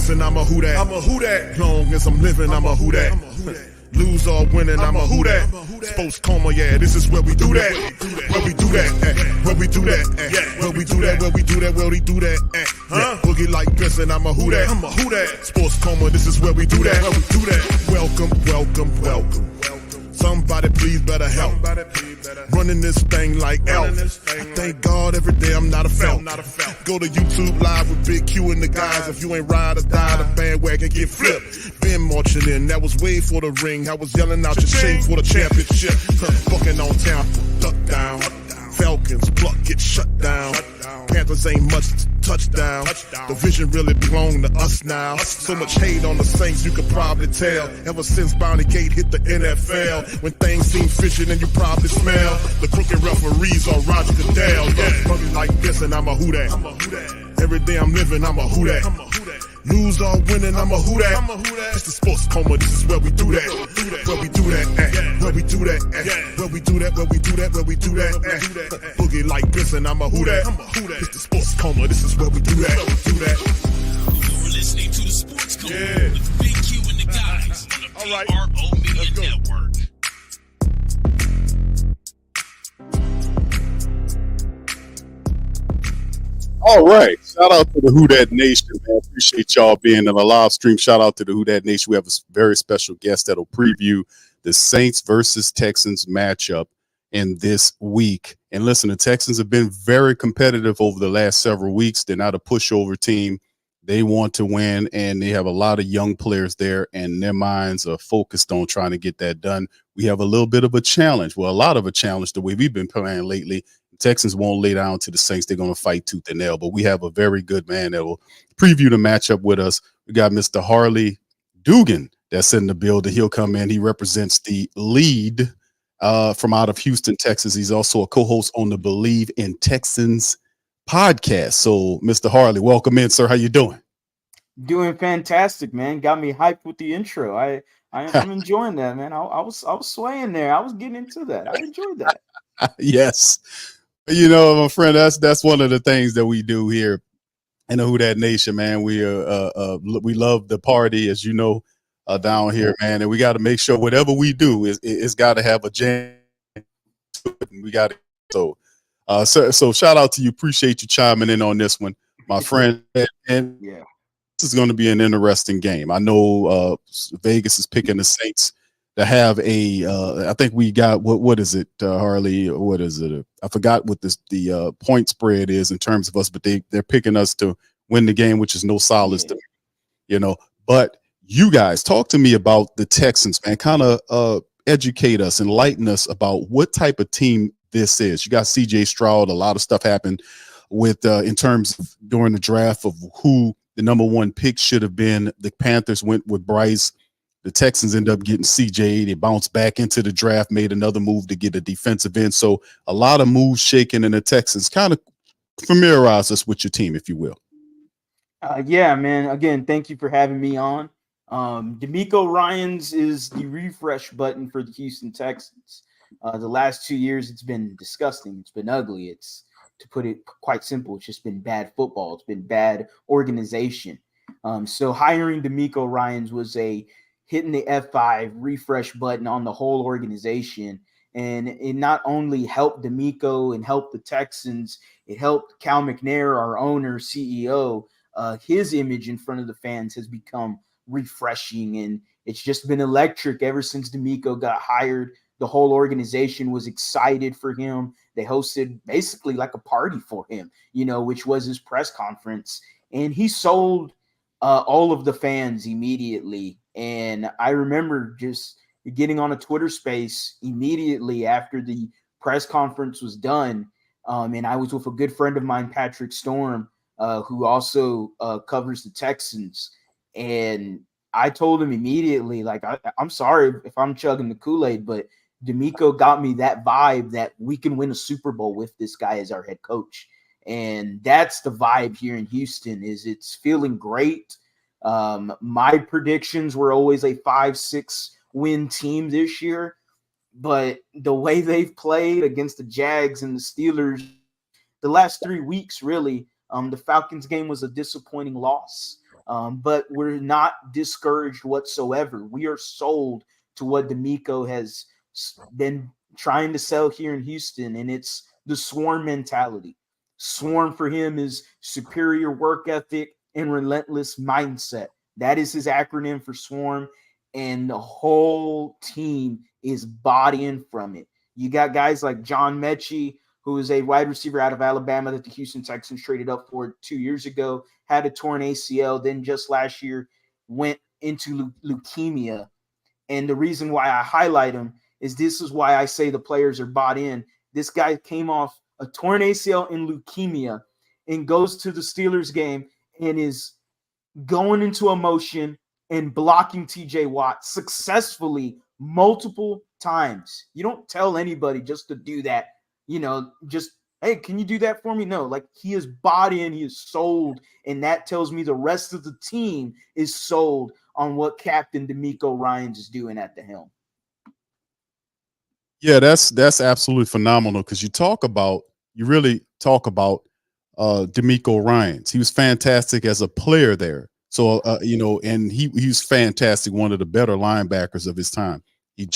dissing, I'm a who that. I'm a who that. Long as I'm living, I'm a who that. Lose or winning, I'm a who that. Sports coma, yeah, this is where we do that. Where we do that, where we do that, where we do that, where we do that, where we do that. Boogie like Benson, I'm a who that. I'm a who that. Sports coma, this is where we do that. Where we do that. Welcome, welcome, welcome. Somebody please better help. Running this thing like Elf. I thank God every day I'm not a felt. Go to YouTube Live with Big Q and the guys. If you ain't ride or die, the bandwagon get flipped. Been marching in, that was way for the ring. I was yelling out your shame for the championship. Fucking on town, duck down. Falcons, pluck, get shut down. Panthers ain't much touchdown. The vision really belong to us now. So much hate on the Saints, you could probably tell. Ever since Bounty Gate hit the NFL, when things seem fishy and you probably smell the crooked referees or Roger Goodell. Fucking like this and I'm a who that. Every day I'm living, I'm a who that. Lose or winning, I'm a who that. It's the sports coma, this is where we do that. Where we do that, where we do that, where we do that, where we do that, where we do that. Boogie like Benson, I'm a who that. It's the sports coma, this is where we do that. You're listening to the Sports Coma with Big Q and the guys on the PRO Media Network. All right. Shout out to the Who Dat Nation, man. Appreciate y'all being in the live stream. Shout out to the Who Dat Nation. We have a very special guest that'll preview the Saints versus Texans matchup in this week. And listen, the Texans have been very competitive over the last several weeks. They're not a pushover team. They want to win, and they have a lot of young players there, and their minds are focused on trying to get that done. We have a little bit of a challenge. Well, a lot of a challenge the way we've been playing lately. Texans won't lay down to the Saints. They're going to fight tooth and nail. But we have a very good man that will preview the matchup with us. We got Mr. Harley Dugan that's in the building. He'll come in. He represents the lead from out of Houston, Texas. He's also a co-host on the Bleav in Texans podcast. So, Mr. Harley, welcome in, sir. How you doing? Doing fantastic, man. Got me hyped with the intro. I'm enjoying that, man. I was swaying there. I was getting into that. I enjoyed that. Yes. You know, my friend, that's one of the things that we do here in the Who Dat Nation, man. We love the party, as you know, down here, man, and we got to make sure whatever we do it's got to have a jam. We got it. So shout out to you. Appreciate you chiming in on this one, my friend. And yeah, this is going to be an interesting game. I know Vegas is picking the Saints to have I think we got what is it, Harley? What is it? I forgot what the point spread is in terms of us, but they're picking us to win the game, which is no solace to me, you know. But you guys, talk to me about the Texans, man. Kind of educate us, enlighten us about what type of team this is. You got C.J. Stroud. A lot of stuff happened with in terms of during the draft of who the number one pick should have been. The Panthers went with Bryce. The Texans end up getting CJ. They bounced back into the draft, made another move to get a defensive end. So a lot of moves shaking in the Texans. Kind of familiarize us with your team, if you will. Yeah, man. Again, thank you for having me on. DeMeco Ryans is the refresh button for the Houston Texans. The last 2 years, it's been disgusting. It's been ugly. It's, to put it quite simple, it's just been bad football. It's been bad organization. So hiring DeMeco Ryans was hitting the F5 refresh button on the whole organization. And it not only helped DeMeco and helped the Texans, it helped Cal McNair, our owner, CEO. His image in front of the fans has become refreshing, and it's just been electric ever since DeMeco got hired. The whole organization was excited for him. They hosted basically like a party for him, which was his press conference. And he sold all of the fans immediately. And I remember just getting on a Twitter space immediately after the press conference was done. And I was with a good friend of mine, Patrick Storm, who also covers the Texans. And I told him immediately, like, I'm sorry if I'm chugging the Kool-Aid, but DeMeco got me that vibe that we can win a Super Bowl with this guy as our head coach. And that's the vibe here in Houston. It's feeling great. My predictions were always a 5-6 win team this year, but the way they've played against the Jags and the Steelers the last 3 weeks, really, the Falcons game was a disappointing loss. But we're not discouraged whatsoever. We are sold to what DeMeco has been trying to sell here in Houston, and it's the swarm mentality. Swarm for him is superior work ethic and relentless mindset. That is his acronym for swarm, and the whole team is bought in from it. You got guys like John Mechie, who is a wide receiver out of Alabama that the Houston Texans traded up for 2 years ago, had a torn ACL, then just last year went into leukemia. And the reason why I highlight him is this is why I say the players are bought in. This guy came off a torn ACL in leukemia and goes to the Steelers game and is going into a motion and blocking TJ Watt successfully multiple times. You don't tell anybody just to do that, just, hey, can you do that for me? No, like, he is bought in, he is sold, and that tells me the rest of the team is sold on what Captain DeMeco Ryans is doing at the helm. Yeah, that's absolutely phenomenal, because you really talk about DeMeco Ryans. He was fantastic as a player there. So and he was fantastic, one of the better linebackers of his time. He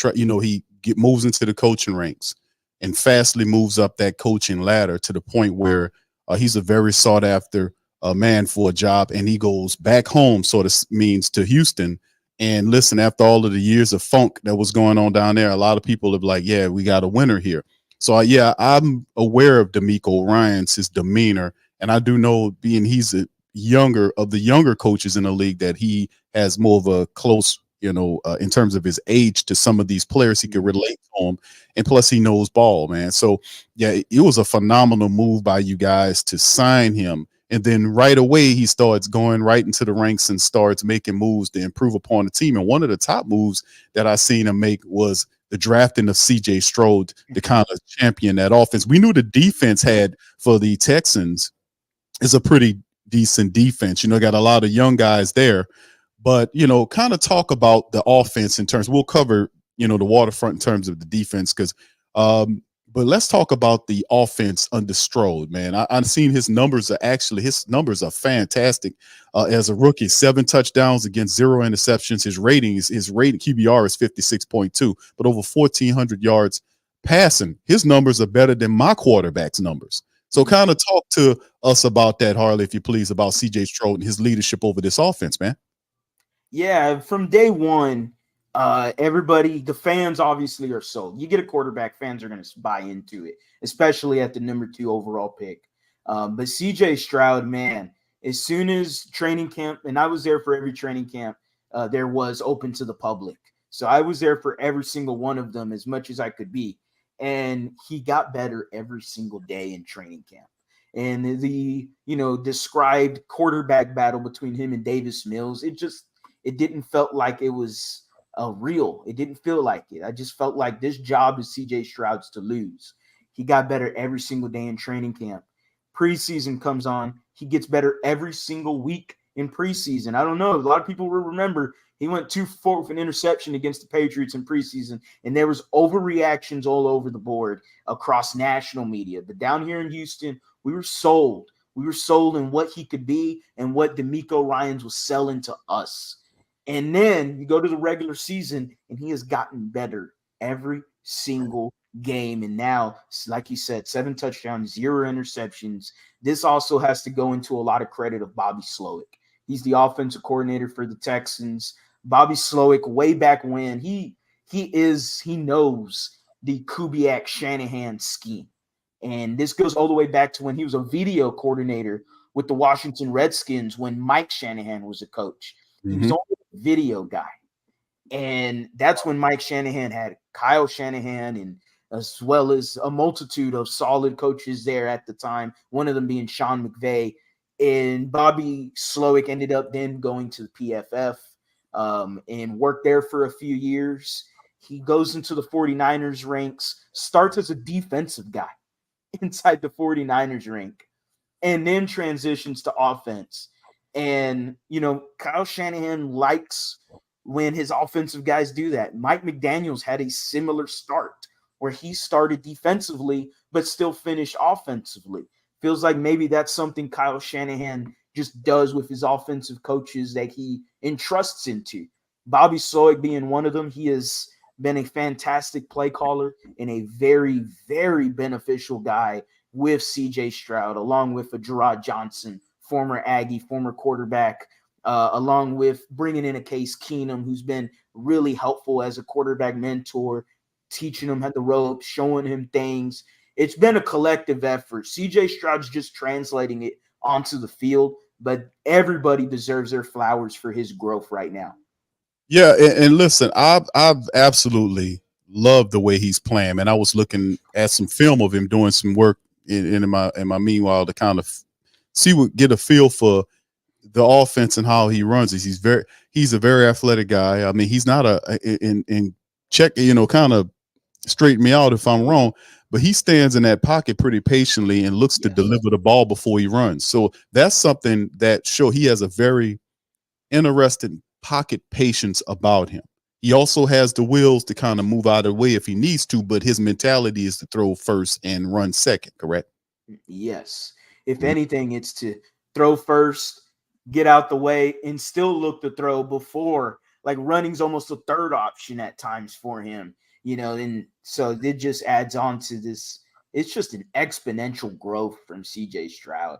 moves into the coaching ranks and fastly moves up that coaching ladder to the point where he's a very sought after man for a job, and he goes back home, sort of means, to Houston. And listen, after all of the years of funk that was going on down there, a lot of people are like, yeah, we got a winner here. So yeah, I'm aware of DeMeco Ryans, his demeanor, and I do know, being he's the younger coaches in the league, that he has more of a close, in terms of his age, to some of these players. He can relate to them, and plus he knows ball, man. So yeah, it was a phenomenal move by you guys to sign him. And then right away, he starts going right into the ranks and starts making moves to improve upon the team. And one of the top moves that I seen him make was the drafting of C.J. Stroud to kind of champion that offense. We knew the defense had for the Texans is a pretty decent defense. Got a lot of young guys there. But, kind of talk about the offense in terms. We'll cover, the waterfront in terms of the defense, but let's talk about the offense under Stroud, man. I've seen his numbers are fantastic as a rookie. 7 touchdowns against 0 interceptions. His rating QBR is 56.2, but over 1,400 yards passing. His numbers are better than my quarterback's numbers. So kind of talk to us about that, Harley, if you please, about C.J. Stroud and his leadership over this offense, man. Yeah, from day one, everybody, the fans obviously are sold. You get a quarterback, fans are going to buy into it, especially at the number 2 overall pick. But C.J. Stroud, man, as soon as training camp, and I was there for every training camp, there was open to the public. So I was there for every single one of them as much as I could be. And he got better every single day in training camp. And the, described quarterback battle between him and Davis Mills, it didn't felt like it was real. It didn't feel like it. I just felt like this job is C.J. Stroud's to lose. He got better every single day in training camp. Preseason comes on. He gets better every single week in preseason. I don't know. A lot of people will remember he went 2-4 with an interception against the Patriots in preseason, and there was overreactions all over the board across national media. But down here in Houston, we were sold. We were sold in what he could be and what DeMeco Ryans was selling to us. And then you go to the regular season, and he has gotten better every single game. And now, like you said, 7 touchdowns, 0 interceptions. This also has to go into a lot of credit of Bobby Slowick. He's the offensive coordinator for the Texans. Bobby Slowick, way back when, he knows the Kubiak Shanahan scheme. And this goes all the way back to when he was a video coordinator with the Washington Redskins when Mike Shanahan was a coach. He was only a video guy. And that's when Mike Shanahan had Kyle Shanahan, and as well as a multitude of solid coaches there at the time, one of them being Sean McVay. And Bobby Slowick ended up then going to the PFF and worked there for a few years. He goes into the 49ers ranks, starts as a defensive guy inside the 49ers rank, and then transitions to offense. And, Kyle Shanahan likes when his offensive guys do that. Mike McDaniels had a similar start where he started defensively but still finished offensively. Feels like maybe that's something Kyle Shanahan just does with his offensive coaches that he entrusts into. Bobby Slowick being one of them. He has been a fantastic play caller and a very, very beneficial guy with CJ Stroud, along with a Gerard Johnson, former Aggie, former quarterback, along with bringing in a Case Keenum, who's been really helpful as a quarterback mentor, teaching him the ropes, showing him things. It's been a collective effort. CJ Stroud's just translating it onto the field, but everybody deserves their flowers for his growth right now. Yeah, and listen, I've absolutely loved the way he's playing. And I was looking at some film of him doing some work in my meanwhile to kind of get a feel for the offense and how he runs it. He's a very athletic guy. I mean, he's not in check, kind of straighten me out if I'm wrong, but he stands in that pocket pretty patiently and looks to deliver the ball before he runs. So that's something that he has a very interesting pocket patience about him. He also has the wheels to kind of move out of the way if he needs to, but his mentality is to throw first and run second, correct? Yes. If anything, it's to throw first, get out the way, and still look to throw before. Like running's almost a third option at times for him, and so it just adds on to this. It's just an exponential growth from CJ Stroud.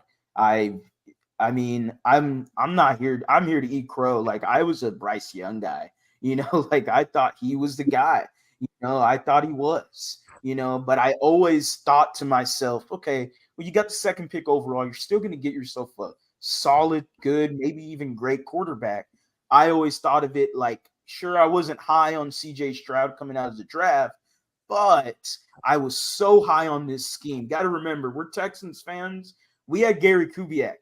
I mean, I'm not here. I'm here to eat crow. Like I was a Bryce Young guy, like I thought he was the guy, I thought he was, but I always thought to myself, okay, well, you got the second pick overall. You're still going to get yourself a solid, good, maybe even great quarterback. I always thought of it like, sure, I wasn't high on CJ Stroud coming out of the draft, but I was so high on this scheme. Got to remember, we're Texans fans. We had Gary Kubiak.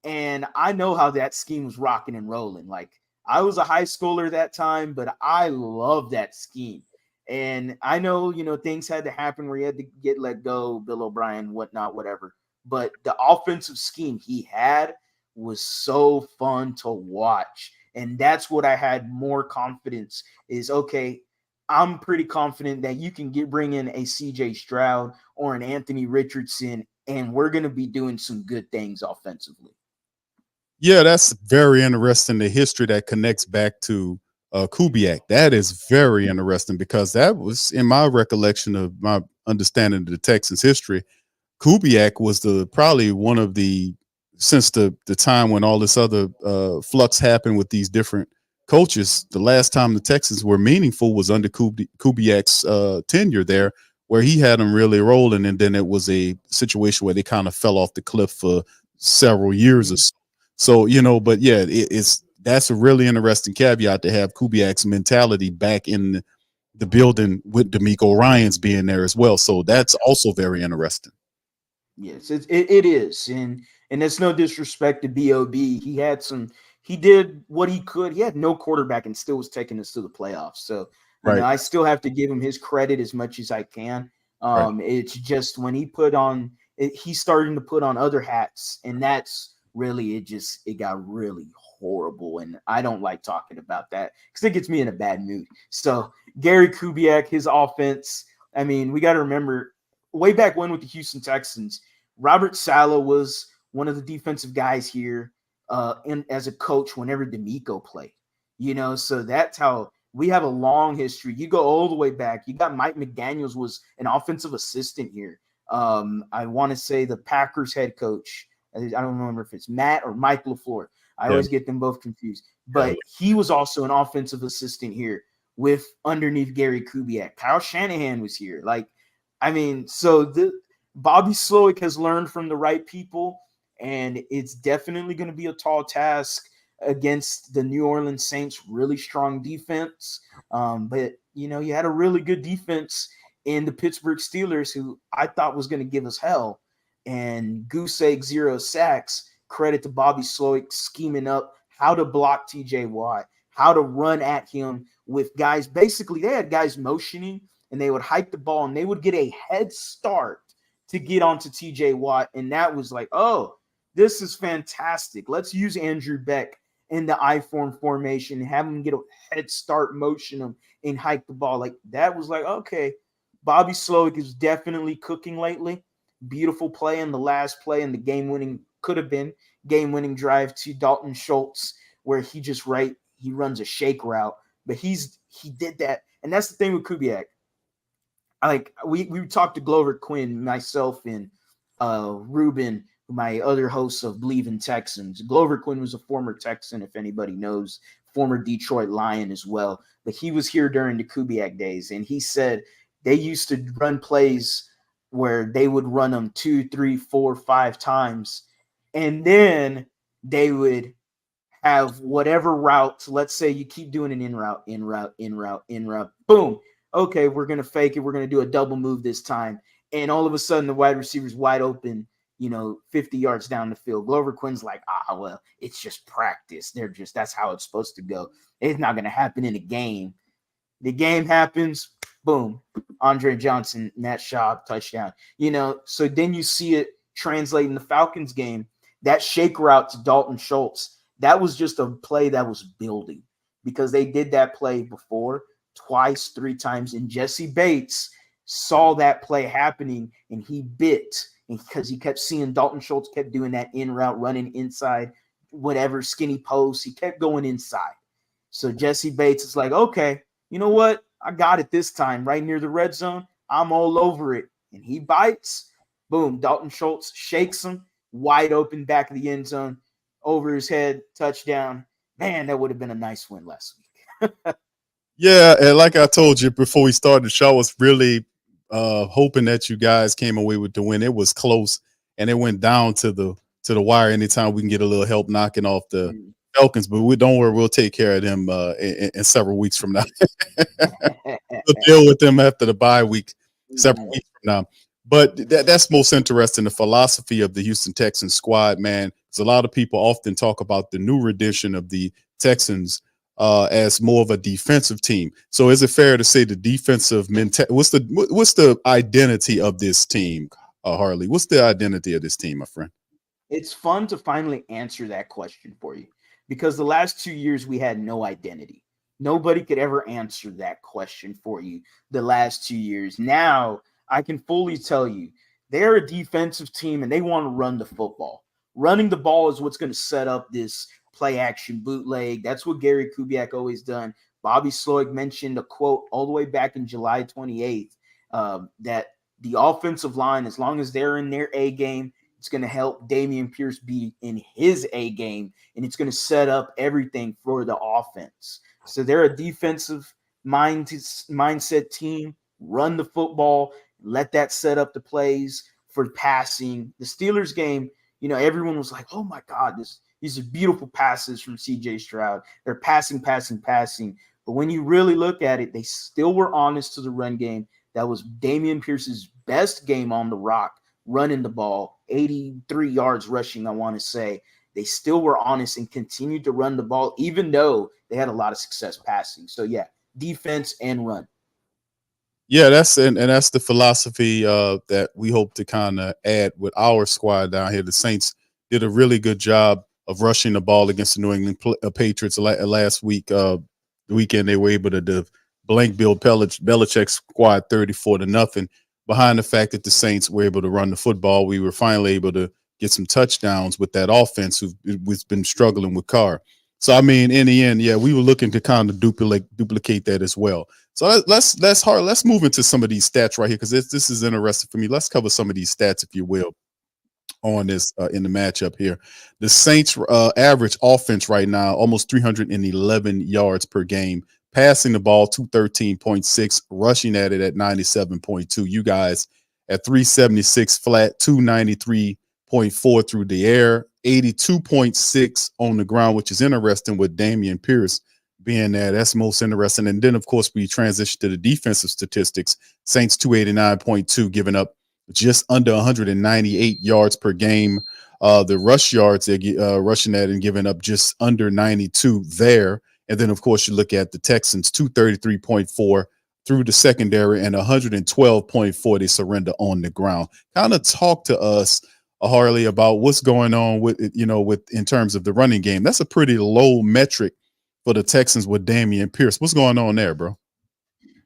And I know how that scheme was rocking and rolling. Like I was a high schooler that time, but I love that scheme. And I know, things had to happen where he had to get let go, Bill O'Brien, whatnot, whatever. But the offensive scheme he had was so fun to watch. And that's what I had more confidence is, okay, I'm pretty confident that you can bring in a CJ Stroud or an Anthony Richardson, and we're going to be doing some good things offensively. Yeah, that's very interesting. The history that connects back to Kubiak. That is very interesting because that was in my recollection of my understanding of the Texans history. Kubiak was probably one of the, since the time when all this other flux happened with these different coaches, the last time the Texans were meaningful was under Kubiak's tenure there, where he had them really rolling. And then it was a situation where they kind of fell off the cliff for several years or so. So, but yeah, that's a really interesting caveat to have Kubiak's mentality back in the building with DeMeco Ryans being there as well. So that's also very interesting. Yes, it is. And it's no disrespect to B.O.B. He did what he could. He had no quarterback and still was taking us to the playoffs. So, I still have to give him his credit as much as I can. It's just when he's starting to put on other hats, and that's really, it got really horrible. And I don't like talking about that because it gets me in a bad mood. So Gary Kubiak, his offense, I mean, we got to remember way back when with the Houston Texans, Robert Saleh was one of the defensive guys here as a coach whenever DeMeco played, so that's how we have a long history. You go all the way back. You got Mike McDaniels was an offensive assistant here. I want to say the Packers head coach. I don't remember if it's Matt or Mike LaFleur. I always get them both confused. But he was also an offensive assistant here with underneath Gary Kubiak. Kyle Shanahan was here. So Bobby Slowick has learned from the right people, and it's definitely going to be a tall task against the New Orleans Saints' really strong defense. But, you had a really good defense in the Pittsburgh Steelers, who I thought was going to give us hell. And goose egg 0 sacks, credit to Bobby Slowick scheming up how to block TJ Watt, how to run at him with guys. Basically, they had guys motioning, and they would hike the ball, and they would get a head start to get onto TJ Watt. And that was like, oh, this is fantastic. Let's use Andrew Beck in the I-form formation and have him get a head start, motion him, and hike the ball. Like that was like, okay, Bobby Slowick is definitely cooking lately. Beautiful play in the last play, and the game-winning could have been game-winning drive to Dalton Schultz where he runs a shake route, but he did that. And that's the thing with Kubiak. Like we talked to Glover Quinn, myself, and Ruben, my other hosts of Bleav in Texans. Glover Quinn was a former Texan, if anybody knows, former Detroit Lion as well. But he was here during the Kubiak days, and he said they used to run plays where they would run them 2, 3, 4, 5 times, and then they would have whatever route. Let's say you keep doing an in route, boom. Okay, we're going to fake it. We're going to do a double move this time. And all of a sudden, the wide receiver's wide open, 50 yards down the field. Glover Quinn's like, well, it's just practice. That's how it's supposed to go. It's not going to happen in a game. The game happens, boom, Andre Johnson, Matt Schaub, touchdown. So then you see it translate in the Falcons game. That shake route to Dalton Schultz, that was just a play that was building because they did that play before, twice, 3 times, and Jesse Bates saw that play happening and he bit, and because he kept seeing Dalton Schultz kept doing that in route, running inside, whatever, skinny post, he kept going inside. So Jesse Bates is like, okay, you know what? I got it this time, right near the red zone. I'm all over it. And he bites, boom, Dalton Schultz shakes him, wide open back of the end zone, over his head, touchdown. Man, that would have been a nice win last week. Yeah, and like I told you before we started the show, I was really hoping that you guys came away with the win. It was close, and it went down to the wire. Anytime we can get a little help knocking off the Falcons, but don't worry, we'll take care of them in several weeks from now. We'll deal with them after the bye week, several weeks from now. But that's most interesting, the philosophy of the Houston Texans squad, man. Because a lot of people often talk about the new rendition of the Texans as more of a defensive team. So is it fair to say the defensive what's the identity of this team, Harley? What's the identity of this team, my friend? It's fun to finally answer that question for you because the last 2 years we had no identity. Nobody could ever answer that question for you the last 2 years. Now I can fully tell you they're a defensive team and they want to run the football. Running the ball is what's going to set up this play action bootleg. That's what Gary Kubiak always done. Bobby Sloyd mentioned a quote all the way back in July 28th that the offensive line, as long as they're in their A game, it's going to help Damian Pierce be in his A game, and it's going to set up everything for the offense. So they're a defensive mindset team. Run the football, let that set up the plays for passing. The Steelers game, everyone was like, oh my God, these are beautiful passes from CJ Stroud. They're passing. But when you really look at it, they still were honest to the run game. That was Damian Pierce's best game on the rock, running the ball, 83 yards rushing, I want to say. They still were honest and continued to run the ball, even though they had a lot of success passing. So, yeah, defense and run. Yeah, that's the philosophy that we hope to kind of add with our squad down here. The Saints did a really good job of rushing the ball against the New England Patriots last week. The weekend they were able to blank Bill Belichick's squad 34-0. Behind the fact that the Saints were able to run the football, we were finally able to get some touchdowns with that offense who's been struggling with Carr. So, I mean, in the end, yeah, we were looking to kind of duplicate that as well. So let's move into some of these stats right here because this is interesting for me. Let's cover some of these stats, if you will, on this in the matchup here. The Saints average offense right now, almost 311 yards per game, passing the ball 213.6, rushing at it at 97.2. You guys at 376 flat, 293.4 through the air, 82.6 on the ground, which is interesting with Damian Pierce being there. That's most interesting. And then, of course, we transition to the defensive statistics. Saints 289.2, giving up just under 198 yards per game. The rush yards, they're rushing at and giving up just under 92 there. And then, of course, you look at the Texans, 233.4 through the secondary and 112.4 they surrender on the ground. Kind of talk to us, Harley, about what's going on with in terms of the running game. That's a pretty low metric for the Texans with Damian Pierce. What's going on there, bro?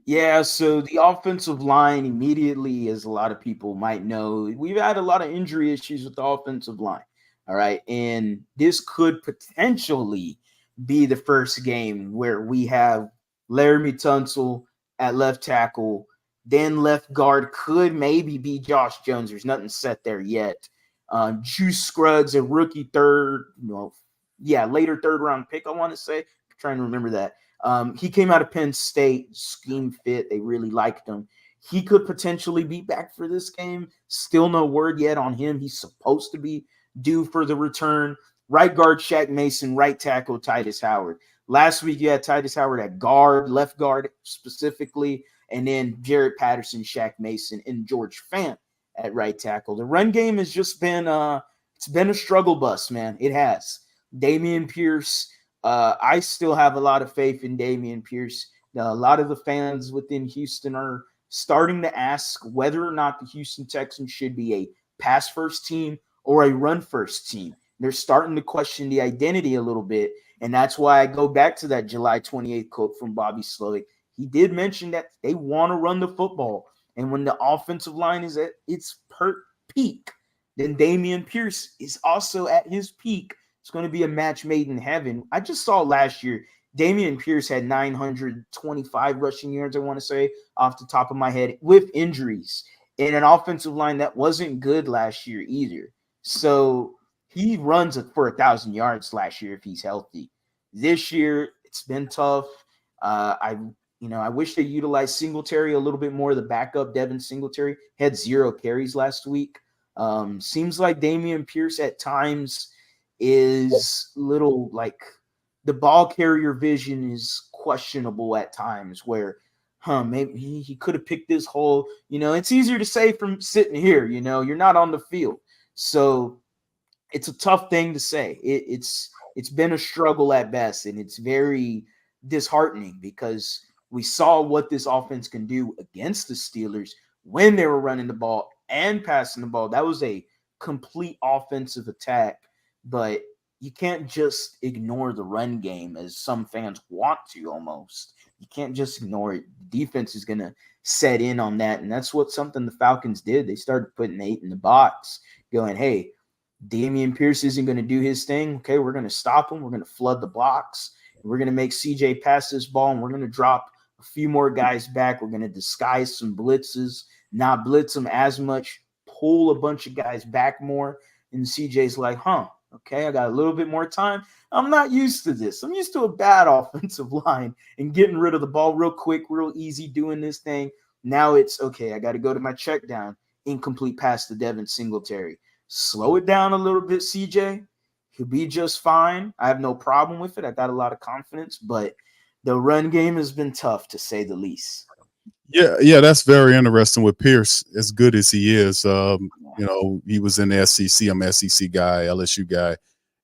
Yeah, so the offensive line immediately, as a lot of people might know, we've had a lot of injury issues with the offensive line. All right. And this could potentially be the first game where we have Laramie Tunsil at left tackle, then left guard could maybe be Josh Jones. There's nothing set there yet. Juice Scruggs, a rookie later third round pick, I want to say. I'm trying to remember that. He came out of Penn State, scheme fit. They really liked him. He could potentially be back for this game. Still no word yet on him. He's supposed to be due for the return. Right guard, Shaq Mason. Right tackle, Titus Howard. Last week, you had Titus Howard at guard, left guard specifically, and then Jared Patterson, Shaq Mason, and George Fant at right tackle. The run game has just been it's been a struggle bus, man. It has. Dameon Pierce, I still have a lot of faith in Dameon Pierce. A lot of the fans within Houston are starting to ask whether or not the Houston Texans should be a pass-first team or a run-first team. They're starting to question the identity a little bit, and that's why I go back to that July 28th quote from Bobby Slowick. He did mention that they want to run the football, and when the offensive line is at its peak, then Dameon Pierce is also at his peak. It's going to be a match made in heaven. I just saw last year, Dameon Pierce had 925 rushing yards, I want to say, off the top of my head, with injuries, in an offensive line that wasn't good last year either. So he runs for 1,000 yards last year if he's healthy. This year, it's been tough. I wish they utilized Singletary a little bit more. The backup, Devin Singletary, had 0 carries last week. Seems like Dameon Pierce at times is little like the ball carrier vision is questionable at times where, maybe he could have picked this hole. It's easier to say from sitting here, you're not on the field. So it's a tough thing to say. It's been a struggle at best, and it's very disheartening because we saw what this offense can do against the Steelers when they were running the ball and passing the ball. That was a complete offensive attack, but you can't just ignore the run game as some fans want to almost. You can't just ignore it. The defense is going to set in on that, and that's something the Falcons did. They started putting 8 in the box, going, hey, Dameon Pierce isn't going to do his thing. Okay, we're going to stop him. We're going to flood the blocks. We're going to make CJ pass this ball, and we're going to drop a few more guys back. We're going to disguise some blitzes, not blitz them as much, pull a bunch of guys back more. And CJ's like, okay, I got a little bit more time. I'm not used to this. I'm used to a bad offensive line and getting rid of the ball real quick, real easy, doing this thing. Now it's, okay, I got to go to my check down. Incomplete pass to Devin Singletary. Slow it down a little bit, CJ. He'll be just fine. I have no problem with it. I got a lot of confidence, but the run game has been tough, to say the least. Yeah, that's very interesting with Pierce. As good as he is, he was in the SEC. I'm an SEC guy, LSU guy,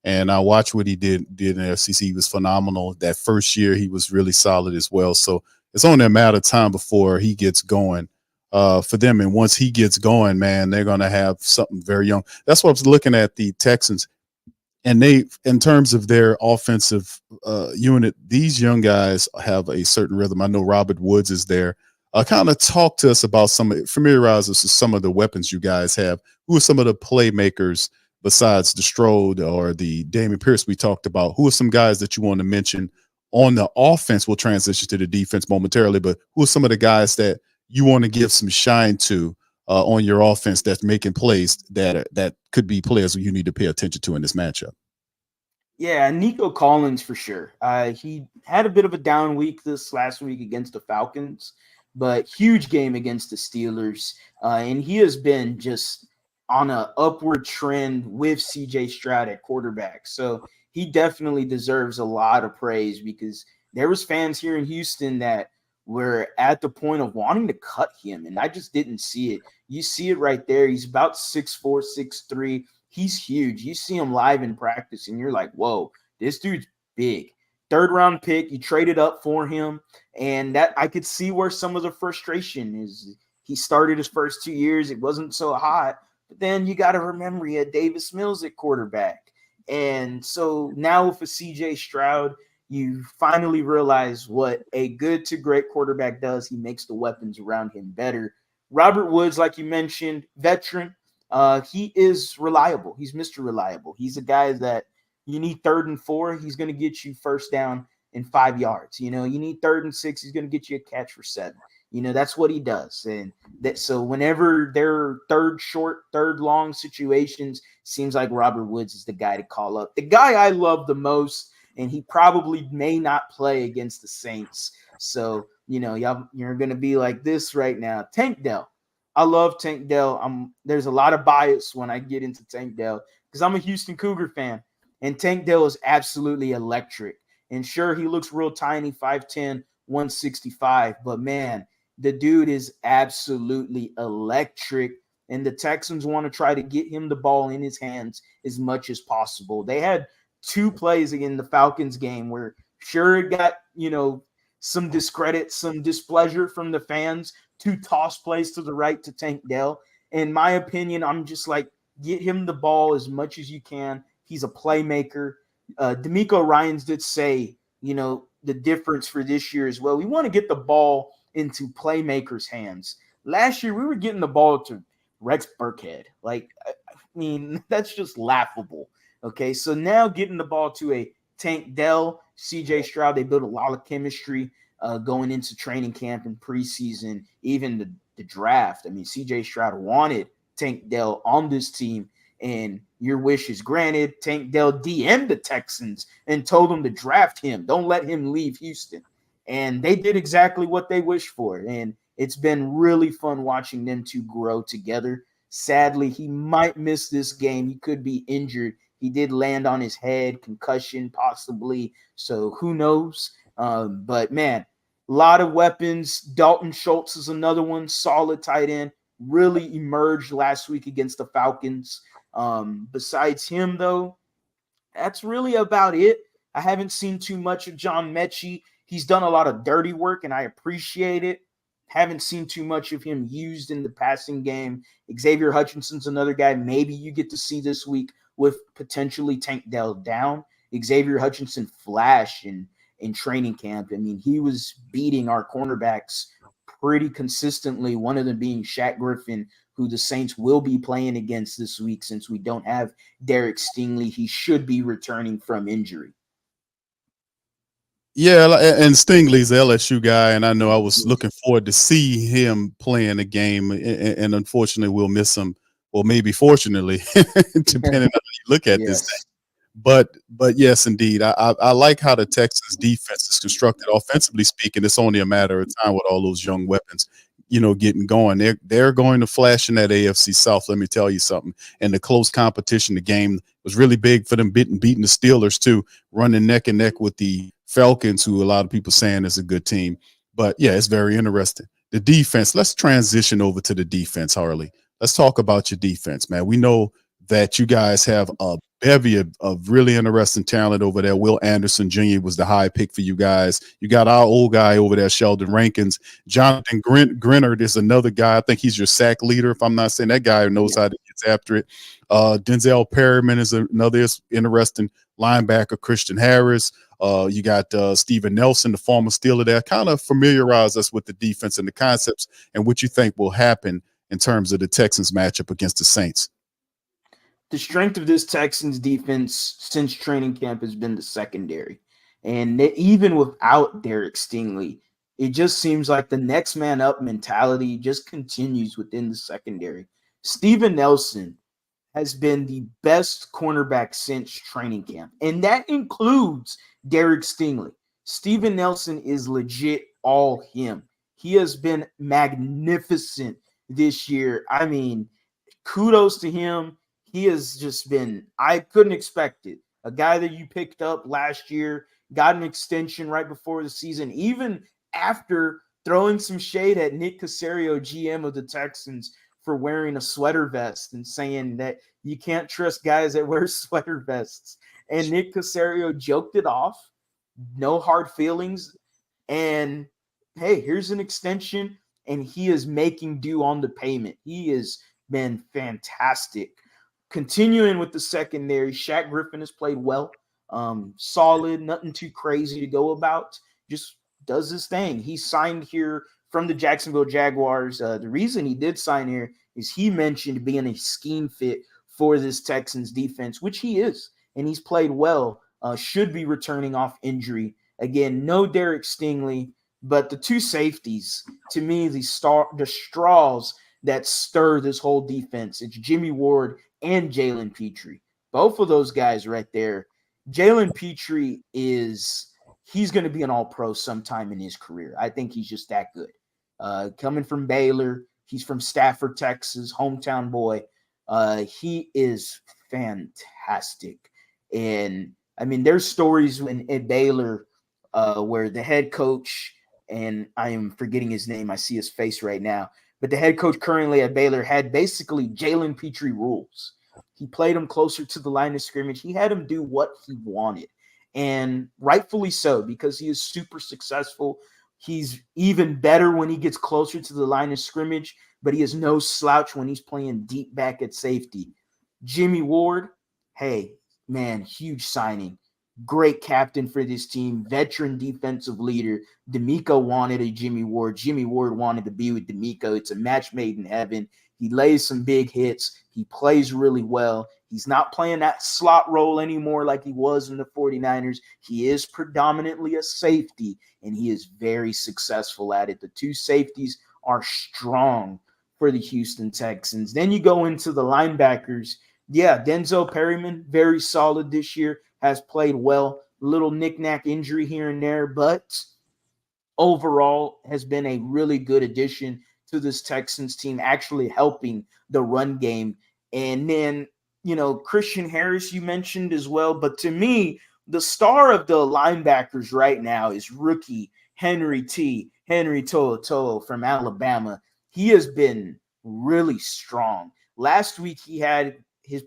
and I watched what he did in the SEC. He was phenomenal. That first year, he was really solid as well. So it's only a matter of time before he gets going for them. And once he gets going, man, they're going to have something very young. That's what I was looking at the Texans. And they, in terms of their offensive unit, these young guys have a certain rhythm. I know Robert Woods is there. Kind of talk to us about familiarize us with some of the weapons you guys have. Who are some of the playmakers besides the Strode or the Dameon Pierce we talked about? Who are some guys that you want to mention on the offense? We'll transition to the defense momentarily, but who are some of the guys that you want to give some shine to on your offense that's making plays that could be players you need to pay attention to in this matchup? Yeah, Nico Collins for sure. He had a bit of a down week this last week against the Falcons, but huge game against the Steelers. And he has been just on an upward trend with CJ Stroud at quarterback. So he definitely deserves a lot of praise because there was fans here in Houston that were at the point of wanting to cut him, and I just didn't see it. You see it right there. He's about 6'4", 6'3". He's huge. You see him live in practice, and you're like, whoa, this dude's big. 3rd round pick, you traded up for him, and that I could see where some of the frustration is. He started his first 2 years. It wasn't so hot, but then you got to remember he had Davis Mills at quarterback. And so now with a CJ Stroud, you finally realize what a good to great quarterback does. He makes the weapons around him better. Robert Woods, like you mentioned, veteran. he is reliable. He's Mr. Reliable. He's a guy that you need 3rd and 4, he's going to get you first down in 5 yards. You need 3rd and 6, he's going to get you a catch for 7. That's what he does. And so whenever they're 3rd short, 3rd long situations, seems like Robert Woods is the guy to call up. The guy I love the most, and he probably may not play against the Saints. So, you're going to be like this right now. Tank Dell. I love Tank Dell. There's a lot of bias when I get into Tank Dell because I'm a Houston Cougar fan. And Tank Dell is absolutely electric. And sure, he looks real tiny, 5'10", 165. But, man, the dude is absolutely electric. And the Texans want to try to get him the ball in his hands as much as possible. They had 2 plays in the Falcons game where sure it got, some discredit, some displeasure from the fans, 2 toss plays to the right to Tank Dell. In my opinion, I'm just like, get him the ball as much as you can. He's a playmaker. D'Amico Ryans did say, the difference for this year as well. We want to get the ball into playmakers' hands. Last year, we were getting the ball to Rex Burkhead. That's just laughable. Okay, so now getting the ball to a Tank Dell, CJ Stroud, they built a lot of chemistry going into training camp and preseason, even the draft. CJ Stroud wanted Tank Dell on this team, and your wish is granted. Tank Dell DM'd the Texans and told them to draft him. Don't let him leave Houston. And they did exactly what they wished for. And it's been really fun watching them 2 grow together. Sadly, he might miss this game. He could be injured. He did land on his head, concussion possibly. So who knows? But, man, a lot of weapons. Dalton Schultz is another one, solid tight end. Really emerged last week against the Falcons. Besides him, though, that's really about it. I haven't seen too much of John Mechie. He's done a lot of dirty work, and I appreciate it. Haven't seen too much of him used in the passing game. Xavier Hutchinson's another guy maybe you get to see this week with potentially Tank Dell down. Xavier Hutchinson flashed in training camp. He was beating our cornerbacks pretty consistently, one of them being Shaq Griffin, who the Saints will be playing against this week since we don't have Derek Stingley. He should be returning from injury. Yeah, and Stingley's the LSU guy, and I know I was looking forward to see him playing the game, and unfortunately we'll miss him, or maybe fortunately, depending on how you look at this thing. But yes, indeed, I like how the Texans defense is constructed. Offensively speaking, it's only a matter of time with all those young weapons, getting going. They're going to flash in that AFC South. Let me tell you something. And the close competition, the game was really big for them beating the Steelers too, running neck and neck with the Falcons, who a lot of people saying is a good team. But yeah, it's very interesting. The defense. Let's transition over to the defense, Harley. Let's talk about your defense, man. We know that you guys have a bevy of really interesting talent over there. Will Anderson Jr. was the high pick for you guys. You got our old guy over there, Sheldon Rankins. Jonathan Grinnard is another guy. I think he's your sack leader, if I'm not saying. That guy knows how to get after it. Denzel Perryman is another interesting linebacker. Christian Harris. You got Steven Nelson, the former Steeler there. Kind of familiarize us with the defense and the concepts and what you think will happen in terms of the Texans matchup against the Saints. The strength of this Texans defense since training camp has been the secondary. And even without Derek Stingley, it just seems like the next man up mentality just continues within the secondary. Steven Nelson has been the best cornerback since training camp, and that includes Derek Stingley. Steven Nelson is legit all him. He has been magnificent this year. Kudos to him. He has just been, I couldn't expect it. A guy that you picked up last year, got an extension right before the season, even after throwing some shade at Nick Caserio, GM of the Texans, for wearing a sweater vest and saying that you can't trust guys that wear sweater vests. And Nick Caserio joked it off. No hard feelings. And, hey, here's an extension, and he is making do on the payment. He has been fantastic. Continuing with the secondary, Shaq Griffin has played well. Solid, nothing too crazy to go about. Just does his thing. He signed here from the Jacksonville Jaguars. The reason he did sign here is he mentioned being a scheme fit for this Texans defense, which he is, and he's played well. Should be returning off injury. Again, no Derek Stingley, but the two safeties, to me, the straws that stir this whole defense. It's Jimmy Ward and Jalen Petrie. Both of those guys right there. Jalen Petrie he's going to be an all-pro sometime in his career. I think he's just that good. Coming from Baylor, he's from Stafford, Texas, hometown boy. He is fantastic. And, I mean, there's stories in Baylor where the head coach, and I am forgetting his name. I see his face right now. But the head coach currently at Baylor had basically Jalen Petrie rules. He played him closer to the line of scrimmage. He had him do what he wanted. And rightfully so, because he is super successful. He's even better when he gets closer to the line of scrimmage, but he is no slouch when he's playing deep back at safety. Jimmy Ward, hey, man, huge signing. Great captain for this team, veteran defensive leader. DeMeco wanted a Jimmy Ward. Jimmy Ward wanted to be with DeMeco. It's a match made in heaven. He lays some big hits. He plays really well. He's not playing that slot role anymore like he was in the 49ers. He is predominantly a safety, and he is very successful at it. The two safeties are strong for the Houston Texans. Then you go into the linebackers. Yeah, Denzel Perryman, very solid this year, has played well. Little knick-knack injury here and there, but overall has been a really good addition to this Texans team, actually helping the run game. And then, Christian Harris you mentioned as well. But to me, the star of the linebackers right now is rookie Henry To'oTo'o from Alabama. He has been really strong. Last week he had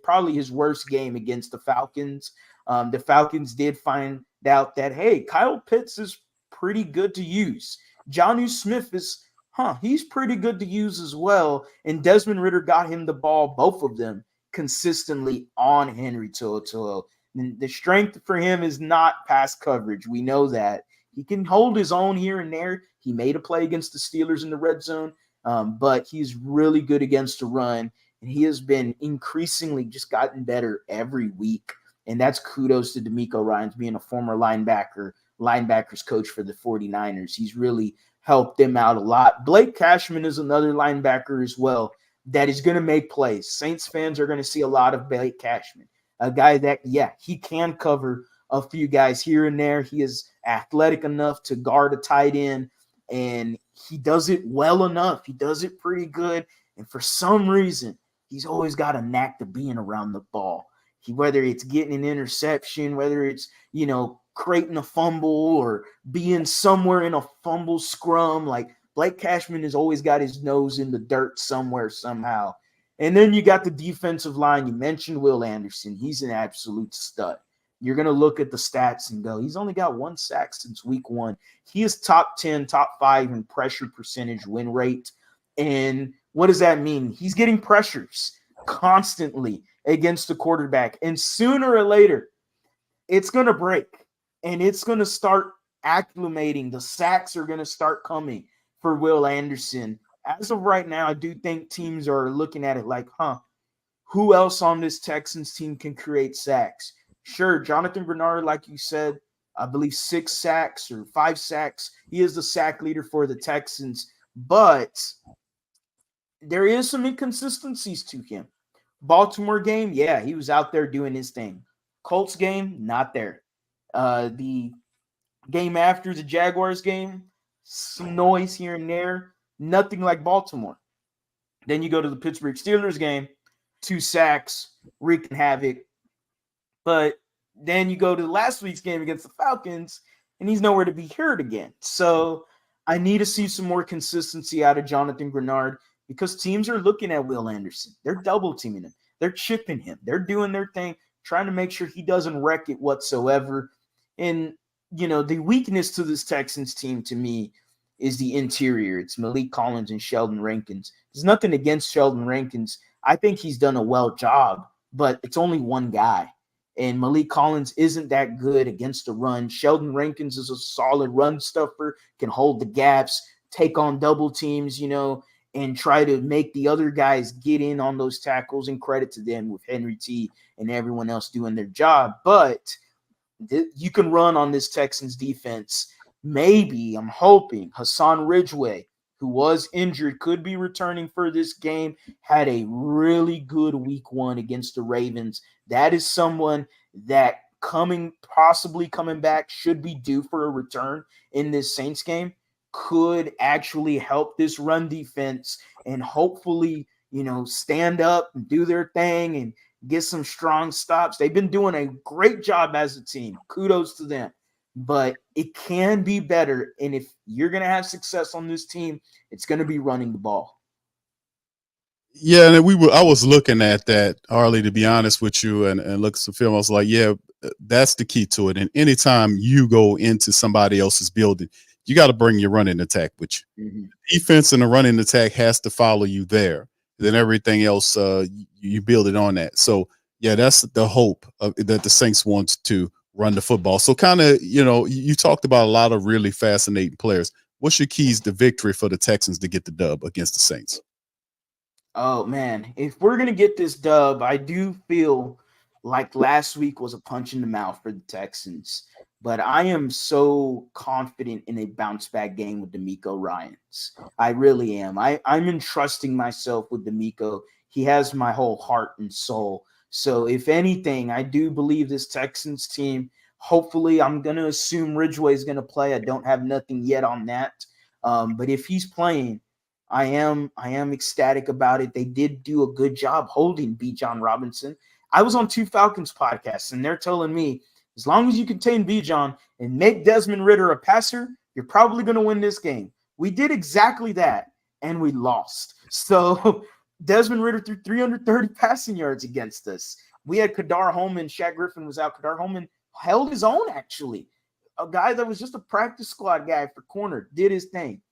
probably his worst game against the Falcons. The Falcons did find out that, hey, Kyle Pitts is pretty good to use. Jonnu Smith he's pretty good to use as well. And Desmond Ridder got him the ball, both of them, consistently on Henry To'oTo'o. And the strength for him is not pass coverage. We know that. He can hold his own here and there. He made a play against the Steelers in the red zone, but he's really good against the run. And he has been increasingly just gotten better every week. And that's kudos to DeMeco Ryans, being a former linebackers coach for the 49ers. He's really helped them out a lot. Blake Cashman is another linebacker as well that is going to make plays. Saints fans are going to see a lot of Blake Cashman, a guy that, he can cover a few guys here and there. He is athletic enough to guard a tight end, and he does it well enough. He does it pretty good. And for some reason, he's always got a knack to being around the ball. Whether it's getting an interception, whether it's, creating a fumble or being somewhere in a fumble scrum, like Blake Cashman has always got his nose in the dirt somewhere, somehow. And then you got the defensive line. You mentioned Will Anderson. He's an absolute stud. You're going to look at the stats and go, he's only got 1 sack since week 1. He is top 10, top 5 in pressure percentage win rate. And what does that mean? He's getting pressures constantly against the quarterback. And sooner or later, it's going to break. And it's going to start acclimating. The sacks are going to start coming for Will Anderson. As of right now, I do think teams are looking at it like, who else on this Texans team can create sacks? Sure, Jonathan Bernard, like you said, I believe 6 sacks or 5 sacks. He is the sack leader for the Texans. But there is some inconsistencies to him. Baltimore game, he was out there doing his thing. Colts game, not there. The game after the Jaguars game, some noise here and there, nothing like Baltimore. Then you go to the Pittsburgh Steelers game, 2 sacks, wreaking havoc. But then you go to last week's game against the Falcons, and he's nowhere to be heard again. So I need to see some more consistency out of Jonathan Bernard, because teams are looking at Will Anderson. They're double teaming him. They're chipping him. They're doing their thing, trying to make sure he doesn't wreck it whatsoever. And, the weakness to this Texans team, to me, is the interior. It's Malik Collins and Sheldon Rankins. There's nothing against Sheldon Rankins. I think he's done a well job, but it's only one guy. And Malik Collins isn't that good against the run. Sheldon Rankins is a solid run stuffer, can hold the gaps, take on double teams, and try to make the other guys get in on those tackles, and credit to them with Henry T and everyone else doing their job. But you can run on this Texans defense. Maybe, I'm hoping, Hassan Ridgeway, who was injured, could be returning for this game, had a really good week 1 against the Ravens. That is someone that possibly coming back, should be due for a return in this Saints game, could actually help this run defense and hopefully, stand up and do their thing and get some strong stops. They've been doing a great job as a team. Kudos to them. But it can be better. And if you're going to have success on this team, it's going to be running the ball. Yeah, and I was looking at that, Harley, to be honest with you, and look at some film. I was like, yeah, that's the key to it. And anytime you go into somebody else's building, you got to bring your running attack with you. Mm-hmm. Defense and the running attack has to follow you there. Then everything else, you build it on that. So, yeah, that's the hope that the Saints wants to run the football. So kind of, you talked about a lot of really fascinating players. What's your keys to victory for the Texans to get the dub against the Saints? Oh, man, if we're going to get this dub, I do feel like last week was a punch in the mouth for the Texans. But I am so confident in a bounce back game with DeMeco Ryans. I really am. I'm entrusting myself with DeMeco. He has my whole heart and soul. So if anything, I do believe this Texans team, hopefully I'm going to assume Ridgeway is going to play. I don't have nothing yet on that. But if he's playing, I am ecstatic about it. They did do a good job holding Bijan Robinson. I was on 2 Falcons podcasts, and they're telling me, as long as you contain Bijan and make Desmond Ridder a passer, you're probably going to win this game. We did exactly that, and we lost. So Desmond Ridder threw 330 passing yards against us. We had Kadar Holman. Shaq Griffin was out. Kadar Holman held his own, actually. A guy that was just a practice squad guy for corner did his thing.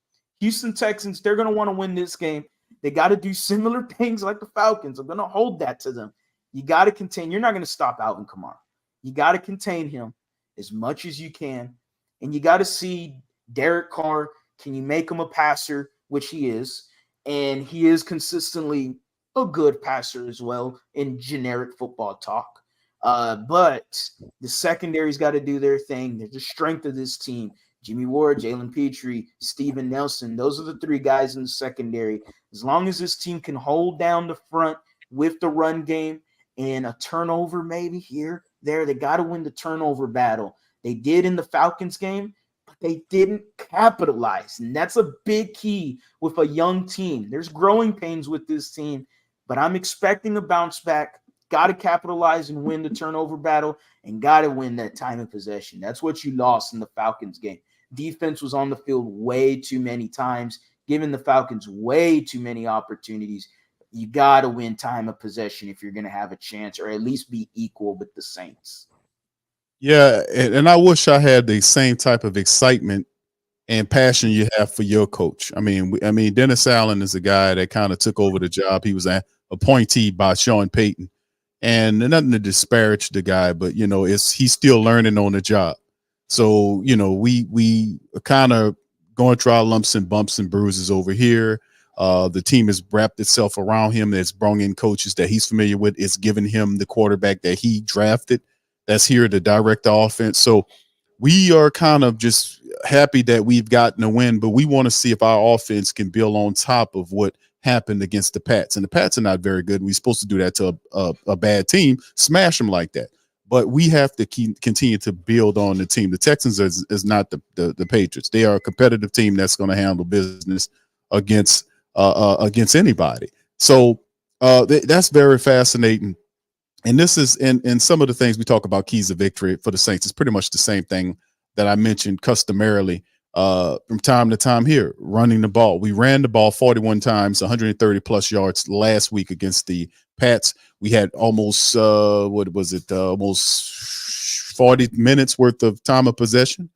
Houston Texans, they're going to want to win this game. They got to do similar things like the Falcons. I'm going to hold that to them. You got to contain. You're not going to stop Alvin Kamara. You got to contain him as much as you can. And you got to see Derek Carr. Can you make him a passer, which he is. And he is consistently a good passer as well in generic football talk. But the secondary's got to do their thing. They're the strength of this team. Jimmy Ward, Jalen Petrie, Steven Nelson. Those are the 3 guys in the secondary. As long as this team can hold down the front with the run game and a turnover maybe here, there, they got to win the turnover battle. They did in the Falcons game, but they didn't capitalize. And that's a big key with a young team. There's growing pains with this team, but I'm expecting a bounce back. Got to capitalize and win the turnover battle, and got to win that time of possession. That's what you lost in the Falcons game. Defense was on the field way too many times, giving the Falcons way too many opportunities. You got to win time of possession if you're going to have a chance, or at least be equal with the Saints. Yeah, and I wish I had the same type of excitement and passion you have for your coach. I mean, Dennis Allen is a guy that kind of took over the job. He was an appointee by Sean Payton, and nothing to disparage the guy, but he's still learning on the job. So we are kind of going through our lumps and bumps and bruises over here. The team has wrapped itself around him. That's brought in coaches that he's familiar with. It's given him the quarterback that he drafted that's here to direct the offense. So we are kind of just happy that we've gotten a win, but we want to see if our offense can build on top of what happened against the Pats. And the Pats are not very good. We're supposed to do that to a bad team, smash them like that. But we have to continue to build on the team. The Texans is not the Patriots. They are a competitive team that's going to handle business against anybody. So that's very fascinating. And this is in some of the things we talk about keys of victory for the Saints. It's pretty much the same thing that I mentioned customarily from time to time here, running the ball. We ran the ball 41 times, 130 plus yards last week against the Pats. We had almost almost 40 minutes worth of time of possession.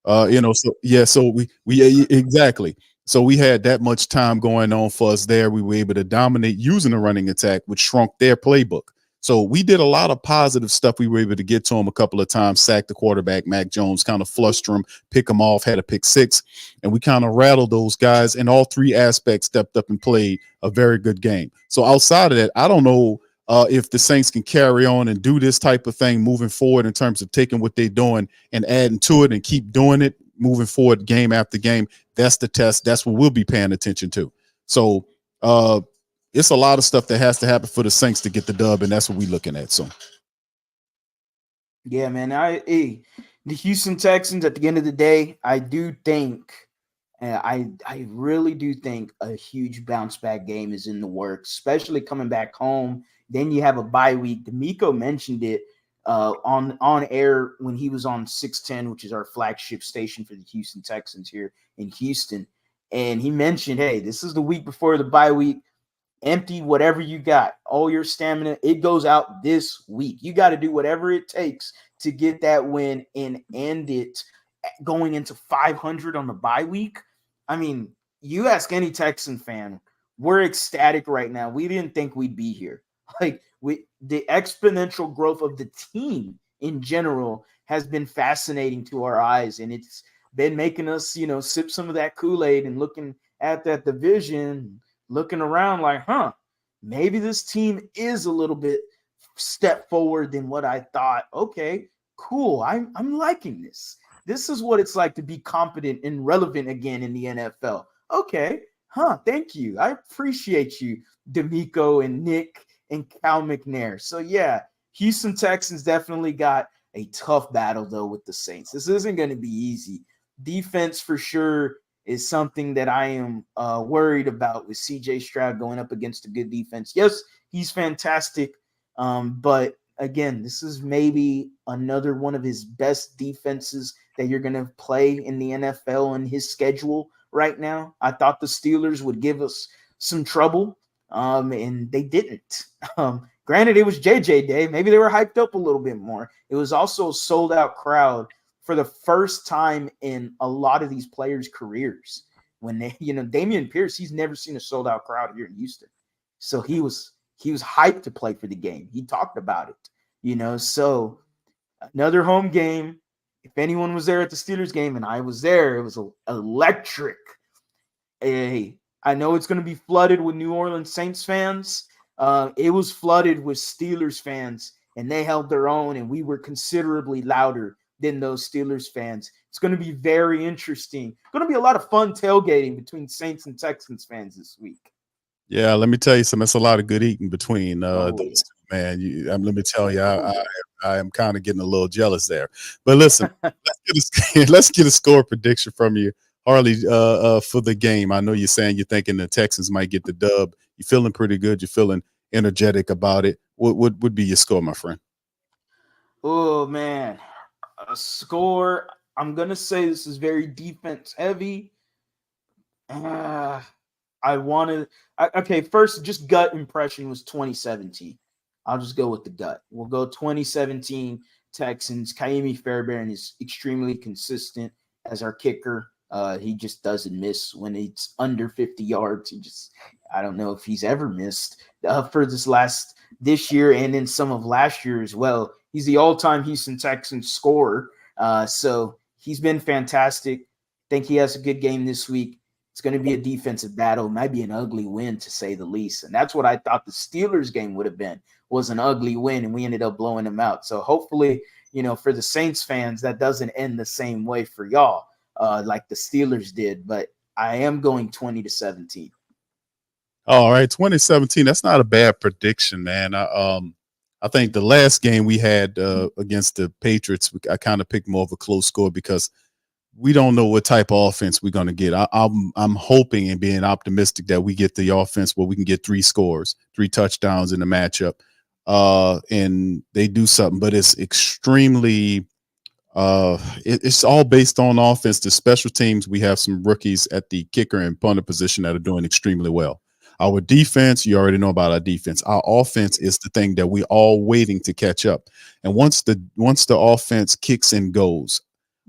So we exactly. So we had that much time going on for us there. We were able to dominate using the running attack, which shrunk their playbook. So we did a lot of positive stuff. We were able to get to him a couple of times, sack the quarterback, Mac Jones, kind of fluster him, pick him off, had a pick six, and we kind of rattled those guys. And all three aspects stepped up and played a very good game. So outside of that, I don't know if the Saints can carry on and do this type of thing moving forward in terms of taking what they're doing and adding to it and keep doing it moving forward game after game. That's the test. That's what we'll be paying attention to. So it's a lot of stuff that has to happen for the Saints to get the dub, and that's what we're looking at. So, yeah, man. The Houston Texans, at the end of the day, I do think, I really do think a huge bounce back game is in the works, especially coming back home. Then you have a bye week. D'Amico mentioned it on air when he was on 610, which is our flagship station for the Houston Texans here in Houston. And he mentioned, hey, this is the week before the bye week. Empty whatever you got, all your stamina. It goes out this week. You got to do whatever it takes to get that win and end it going into 500 on the bye week. I mean, you ask any Texan fan, we're ecstatic right now. We didn't think we'd be here. Like, the exponential growth of the team in general has been fascinating to our eyes, and it's been making us, sip some of that Kool-Aid and looking at that division, looking around like, maybe this team is a little bit step forward than what I thought. Okay, cool. I'm liking this. This is what it's like to be competent and relevant again in the NFL. Okay, thank you. I appreciate you, D'Amico and Nick and Cal McNair. So yeah, Houston Texans definitely got a tough battle though with the Saints. This isn't going to be easy. Defense for sure is something that I am worried about with CJ Stroud going up against a good defense. Yes, he's fantastic. But again, this is maybe another one of his best defenses that you're going to play in the NFL in his schedule right now. I thought the Steelers would give us some trouble, and they didn't. Granted, it was JJ Day. Maybe they were hyped up a little bit more. It was also a sold-out crowd for the first time in a lot of these players' careers. When they, Dameon Pierce, he's never seen a sold out crowd here in Houston. So he was hyped to play for the game. He talked about it, so another home game. If anyone was there at the Steelers game, and I was there, it was electric. Hey, I know it's going to be flooded with New Orleans Saints fans. It was flooded with Steelers fans, and they held their own, and we were considerably louder than those Steelers fans. It's going to be very interesting. Going to be a lot of fun tailgating between Saints and Texans fans this week. Yeah, let me tell you something. That's a lot of good eating between those two, man. Let me tell you, I am kind of getting a little jealous there. But listen, let's get a score prediction from you, Harley, for the game. I know you're saying you're thinking the Texans might get the dub. You're feeling pretty good. You're feeling energetic about it. What would be your score, my friend? Oh, man. A score, I'm going to say this is very defense heavy. First, just gut impression was 2017. I'll just go with the gut. We'll go 2017 Texans. Kaimi Fairbairn is extremely consistent as our kicker. He just doesn't miss when it's under 50 yards. I don't know if he's ever missed for this year and in some of last year as well. He's the all-time Houston Texans scorer. So he's been fantastic. Think he has a good game this week. It's going to be a defensive battle. It might be an ugly win, to say the least. And that's what I thought the Steelers game would have been, was an ugly win, and we ended up blowing them out. So hopefully, for the Saints fans, that doesn't end the same way for y'all like the Steelers did. But I am going 20-17. All right, 2017. That's not a bad prediction, man. I think the last game we had against the Patriots, I kind of picked more of a close score because we don't know what type of offense we're going to get. I'm hoping and being optimistic that we get the offense where we can get 3 scores, 3 touchdowns in the matchup, and they do something. But it's extremely it's all based on offense. The special teams, we have some rookies at the kicker and punter position that are doing extremely well. Our defense, you already know about our defense. Our offense is the thing that we're all waiting to catch up. And once the offense kicks and goes,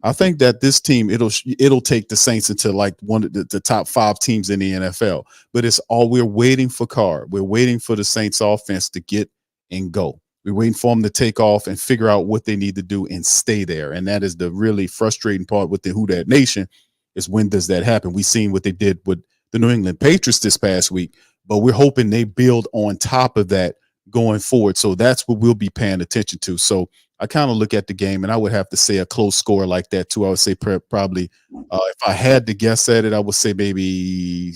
I think that this team, it'll take the Saints into like one of the top 5 teams in the NFL. But it's all we're waiting for. We're waiting for the Saints offense to get and go. We're waiting for them to take off and figure out what they need to do and stay there. And that is the really frustrating part with the Who Dat Nation, is when does that happen? We've seen what they did with the New England Patriots this past week, but we're hoping they build on top of that going forward. So that's what we'll be paying attention to. So I kind of look at the game, and I would have to say a close score like that too. I would say probably, if I had to guess at it, I would say maybe,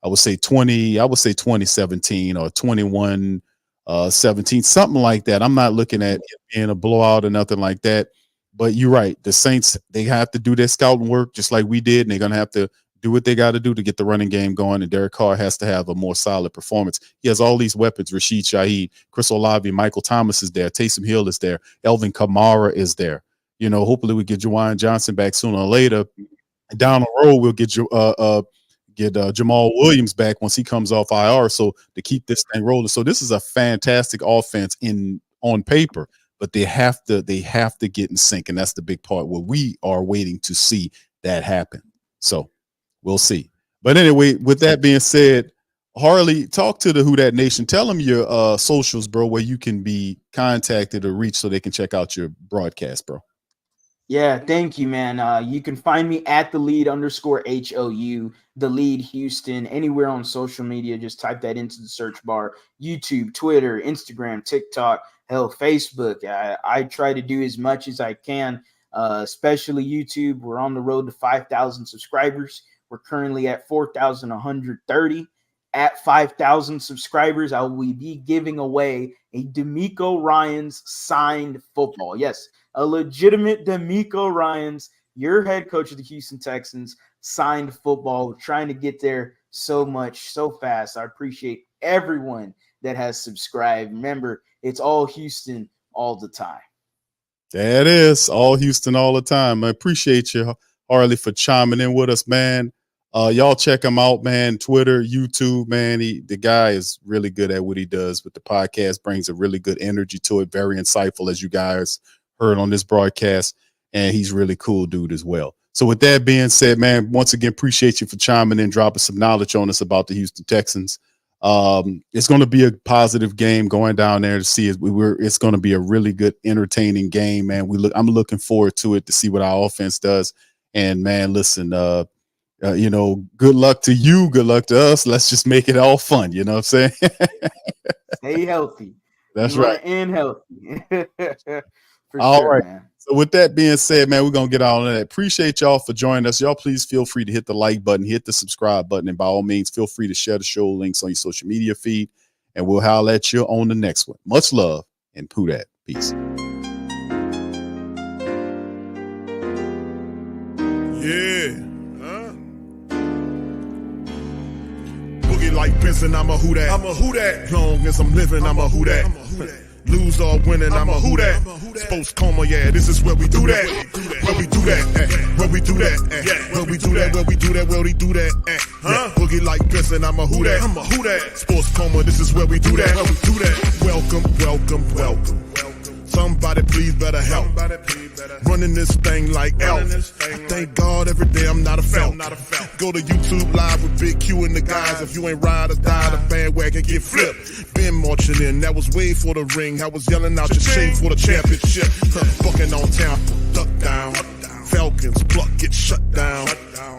I would say 2017 or 21-17, something like that. I'm not looking at it being a blowout or nothing like that. But you're right. The Saints, they have to do their scouting work just like we did, and they're going to have to do what they got to do to get the running game going. And Derek Carr has to have a more solid performance. He has all these weapons. Rashid Shaheed, Chris Olave, Michael Thomas is there. Taysom Hill is there. Elvin Kamara is there. You know, hopefully we get Juwan Johnson back sooner or later. Down the road, we'll get Jamal Williams back once he comes off IR. So to keep this thing rolling. So this is a fantastic offense on paper, but they have to get in sync. And that's the big part where we are waiting to see that happen. So we'll see. But anyway, with that being said, Harley, talk to the Who Dat Nation. Tell them your socials, bro, where you can be contacted or reached so they can check out your broadcast, bro. Yeah, thank you, man. You can find me at @TheLead_HOU, The Lead Houston, anywhere on social media. Just type that into the search bar. YouTube, Twitter, Instagram, TikTok, hell, Facebook. I try to do as much as I can, especially YouTube. We're on the road to 5,000 subscribers. We're currently at 4,130. At 5,000 subscribers, I will be giving away a DeMeco Ryans signed football. Yes, a legitimate DeMeco Ryans, your head coach of the Houston Texans, signed football. We're trying to get there so fast. I appreciate everyone that has subscribed. Remember, it's all Houston all the time. That is all Houston all the time. I appreciate you, Harley, for chiming in with us, man. Y'all check him out, man. Twitter, YouTube, man. The guy is really good at what he does with the podcast, brings a really good energy to it. Very insightful, as you guys heard on this broadcast. And he's really cool dude as well. So with that being said, man, once again, appreciate you for chiming in, dropping some knowledge on us about the Houston Texans. It's going to be a positive game going down there to see it. It's going to be a really good, entertaining game, man. I'm looking forward to it to see what our offense does. And man, listen, good luck to you. Good luck to us. Let's just make it all fun. You know what I'm saying? Stay healthy. That's right. And healthy. For all sure, right. man. So with that being said, man, we're going to get on that. Appreciate y'all for joining us. Y'all please feel free to hit the like button, hit the subscribe button, and by all means, feel free to share the show links on your social media feed, and we'll holler at you on the next one. Much love and Who Dat. Peace. Yeah. Boogie like Benson, I'm a Who Dat. I'm a Who Dat. Long as I'm living, I'm a Who Dat. Lose or winning, I'm a Who Dat. Sports coma, yeah, this is where we do that. Where we do that, where we do that, where we do that, where we do that, where we do that, Boogie like Benson, I'm a Who Dat. I'm a Who Dat. Sports coma, this is where we do that. Where we do that. Welcome, welcome, welcome. Somebody please better help. Running this thing like Elf. I thank God every day I'm not a felt. Go to YouTube Live with Big Q and the guys. If you ain't ride or die, the bandwagon get flipped. Been marching in, that was way for the ring. I was yelling out your shame for the championship. Bucking on town, duck down. Falcons pluck, get shut down.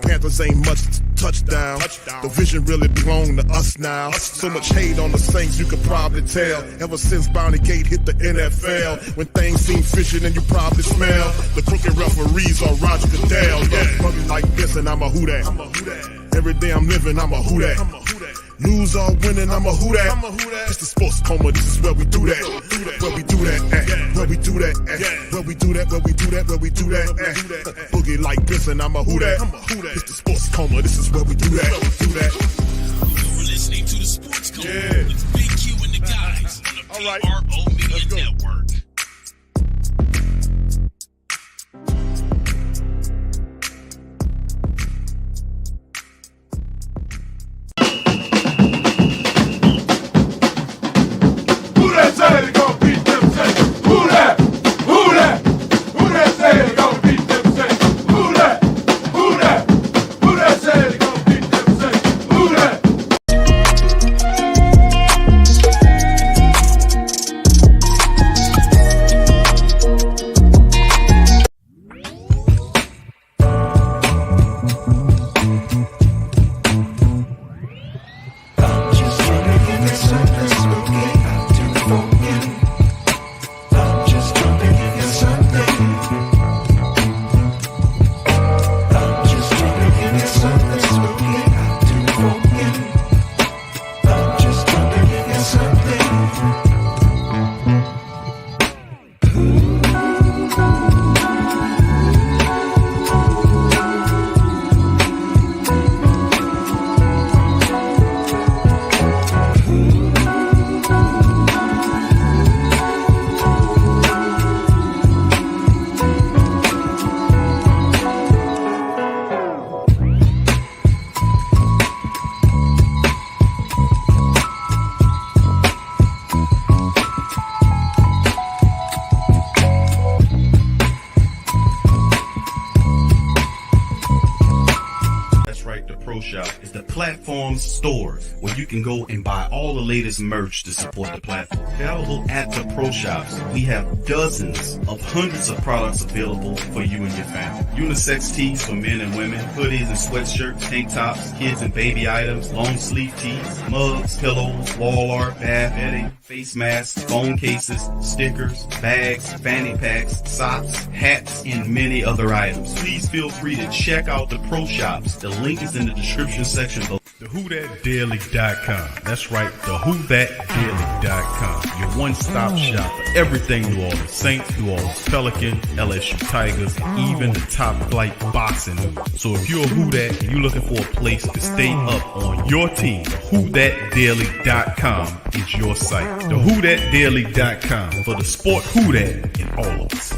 Panthers ain't much touchdown. The vision really belong to us now. So much hate on the Saints, you could probably tell. Ever since Bounty Gate hit the NFL, when things seem fishy, then you probably smell the crooked referees or Roger Goodell. Yeah, probably like this, and I'm a Who Dat. Every day I'm living, I'm a Who Dat. Lose or winning, I'm a Who Dat. It's the sports coma, this is where we do that. Where we do that, where we do that, where we do that, where we do that, where we do that, Boogie like this, and I'm a Who Dat. It's the sports coma, this is where we do that. You're listening to the Sports Coma with Big Q and the guys on the PRO Media Network. Who that? Uniforms store where you can go and buy all the latest merch to support the platform. Available at the Pro Shops, we have dozens of hundreds of products available for you and your family. Unisex tees for men and women, hoodies and sweatshirts, tank tops, kids and baby items, long sleeve tees, mugs, pillows, wall art, bath bedding, face masks, phone cases, stickers, bags, fanny packs, socks, hats, and many other items. Please feel free to check out the Pro Shops. The link is in the description section below. TheWhoThatDaily.com. That's right, TheWhoThatDaily.com. Your one-stop shop for everything New Orleans Saints, New Orleans Pelicans, LSU Tigers, and even the top flight boxing news. So if you're a Who Dat and you're looking for a place to stay up on your team, TheWhoThatDaily.com is your site. TheWhoThatDaily.com for the sport Who Dat in all of us.